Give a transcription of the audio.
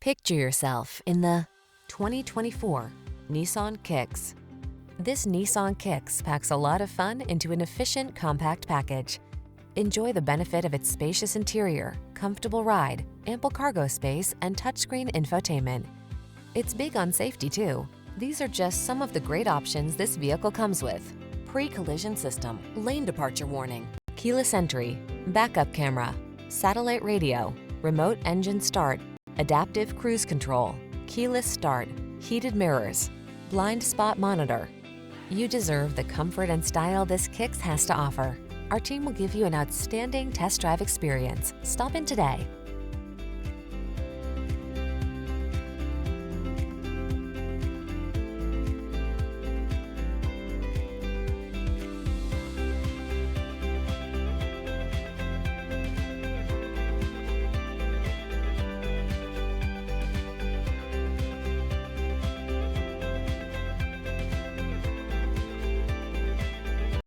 Picture yourself in the 2024 Nissan Kicks. This Nissan Kicks packs a lot of fun into an efficient, compact package. Enjoy the benefit of its spacious interior, comfortable ride, ample cargo space, and touchscreen infotainment. It's big on safety too. These are just some of the great options this vehicle comes with: pre-collision system, lane departure warning, keyless entry, backup camera, satellite radio, remote engine start, adaptive cruise control, keyless start, heated mirrors, blind spot monitor. You deserve the comfort and style this Kicks has to offer. Our team will give you an outstanding test drive experience. Stop in today.